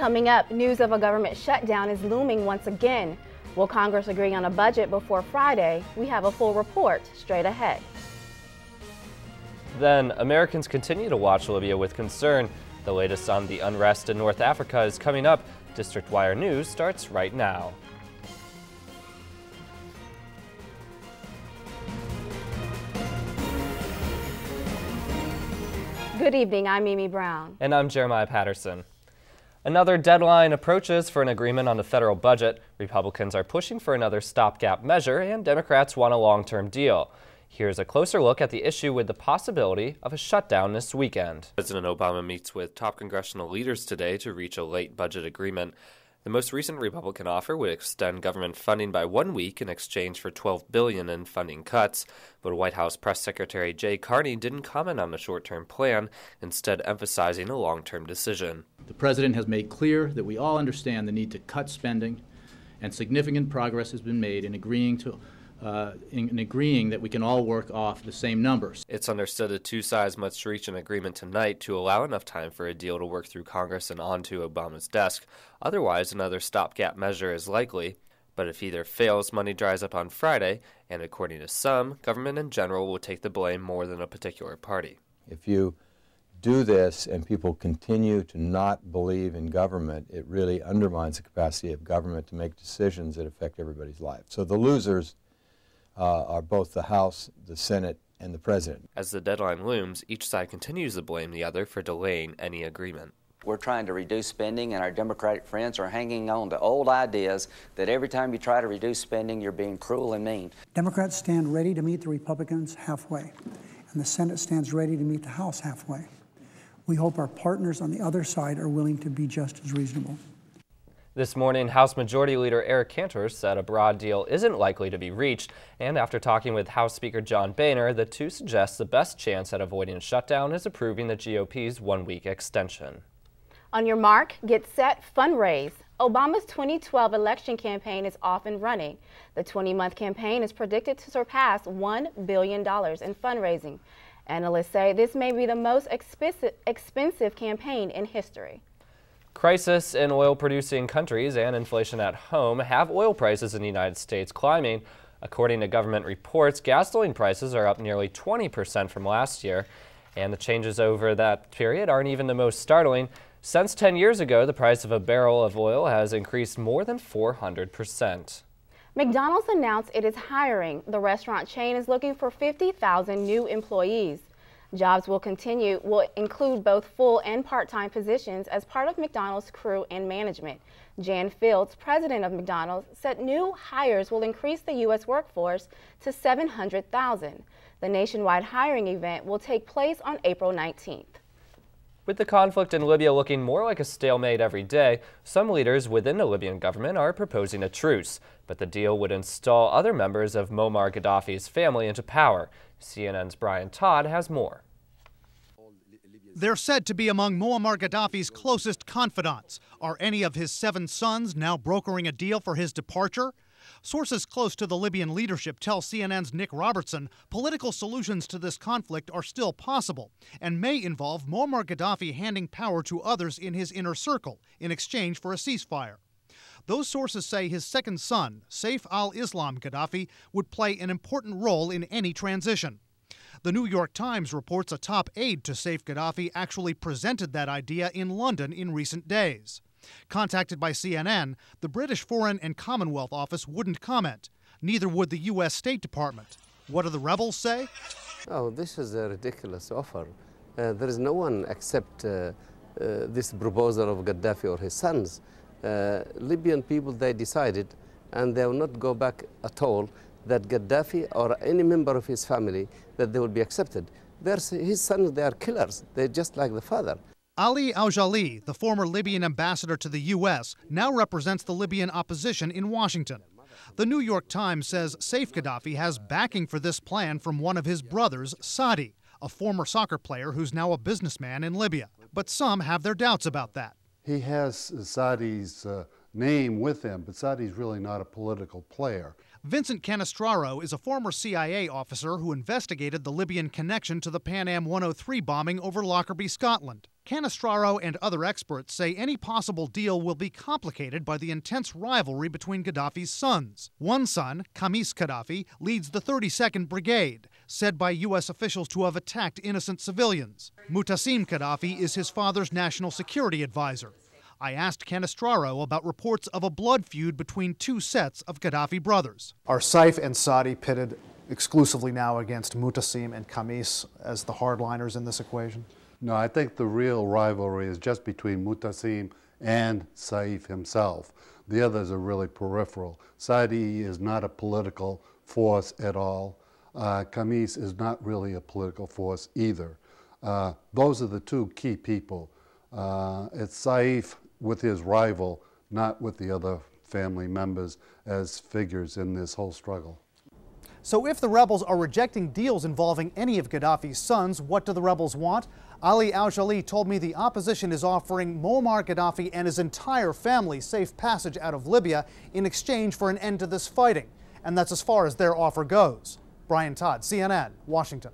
Coming up, news of a government shutdown is looming once again. Will Congress agree on a budget before Friday? We have a full report straight ahead. Then, Americans continue to watch Libya with concern. The latest on the unrest in North Africa is coming up. District Wire News starts right now. Good evening, I'm Mimi Brown. And I'm Jeremiah Patterson. Another deadline approaches for an agreement on the federal budget. Republicans are pushing for another stopgap measure, and Democrats want a long-term deal. Here's a closer look at the issue with the possibility of a shutdown this weekend. President Obama meets with top congressional leaders today to reach a late budget agreement. The most recent Republican offer would extend government funding by 1 week in exchange for $12 billion in funding cuts, but White House Press Secretary Jay Carney didn't comment on the short-term plan, instead emphasizing a long-term decision. The President has made clear that we all understand the need to cut spending, and significant progress has been made in agreeing that we can all work off the same numbers. It's understood the two sides must reach an agreement tonight to allow enough time for a deal to work through Congress and onto Obama's desk. Otherwise, another stopgap measure is likely. But if either fails, money dries up on Friday, and according to some, government in general will take the blame more than a particular party. If you do this and people continue to not believe in government, it really undermines the capacity of government to make decisions that affect everybody's life. So the losers are both the House, the Senate, and the President. As the deadline looms, each side continues to blame the other for delaying any agreement. We're trying to reduce spending, and our Democratic friends are hanging on to old ideas that every time you try to reduce spending, you're being cruel and mean. Democrats stand ready to meet the Republicans halfway, and the Senate stands ready to meet the House halfway. We hope our partners on the other side are willing to be just as reasonable. This morning, House Majority Leader Eric Cantor said a broad deal isn't likely to be reached, and after talking with House Speaker John Boehner, the two suggest the best chance at avoiding a shutdown is approving the GOP's one-week extension. On your mark, get set, fundraise. Obama's 2012 election campaign is off and running. The 20-month campaign is predicted to surpass $1 billion in fundraising. Analysts say this may be the most expensive campaign in history. Crisis in oil-producing countries and inflation at home have oil prices in the United States climbing. According to government reports, gasoline prices are up nearly 20% from last year, and the changes over that period aren't even the most startling. Since 10 years ago, the price of a barrel of oil has increased more than 400%. McDonald's announced it is hiring. The restaurant chain is looking for 50,000 new employees. Jobs will include both full and part-time positions as part of McDonald's crew and management. Jan Fields, president of McDonald's, said new hires will increase the U.S. workforce to 700,000. The nationwide hiring event will take place on April 19th. With the conflict in Libya looking more like a stalemate every day, some leaders within the Libyan government are proposing a truce, but the deal would install other members of Muammar Gaddafi's family into power. CNN's Brian Todd has more. They're said to be among Muammar Gaddafi's closest confidants. Are any of his 7 sons now brokering a deal for his departure? Sources close to the Libyan leadership tell CNN's Nick Robertson political solutions to this conflict are still possible and may involve Muammar Gaddafi handing power to others in his inner circle in exchange for a ceasefire. Those sources say his second son, Saif al-Islam Gaddafi, would play an important role in any transition. The New York Times reports a top aide to Saif Gaddafi actually presented that idea in London in recent days. Contacted by CNN, the British Foreign and Commonwealth Office wouldn't comment. Neither would the U.S. State Department. What do the rebels say? Oh, this is a ridiculous offer. There is no one except this proposal of Gaddafi or his sons. Libyan people, they decided, and they will not go back at all, that Gaddafi or any member of his family, that they will be accepted. His sons, they are killers. They're just like the father. Ali Al-Jali, the former Libyan ambassador to the U.S., now represents the Libyan opposition in Washington. The New York Times says Saif Gaddafi has backing for this plan from one of his brothers, Saadi, a former soccer player who's now a businessman in Libya. But some have their doubts about that. He has Saadi's name with him, but Saadi's really not a political player. Vincent Canestraro is a former CIA officer who investigated the Libyan connection to the Pan Am 103 bombing over Lockerbie, Scotland. Canestraro and other experts say any possible deal will be complicated by the intense rivalry between Gaddafi's sons. One son, Khamis Gaddafi, leads the 32nd Brigade, said by U.S. officials to have attacked innocent civilians. Mutassim Gaddafi is his father's national security advisor. I asked Canestraro about reports of a blood feud between two sets of Gaddafi brothers. Are Saif and Saadi pitted exclusively now against Mutassim and Khamis as the hardliners in this equation? No, I think the real rivalry is just between Mutassim and Saif himself. The others are really peripheral. Saadi is not a political force at all. Khamis is not really a political force either. Those are the two key people. It's Saif with his rival, not with the other family members as figures in this whole struggle. So if the rebels are rejecting deals involving any of Gaddafi's sons, what do the rebels want? Ali al-Jali told me the opposition is offering Muammar Gaddafi and his entire family safe passage out of Libya in exchange for an end to this fighting. And that's as far as their offer goes. Brian Todd, CNN, Washington.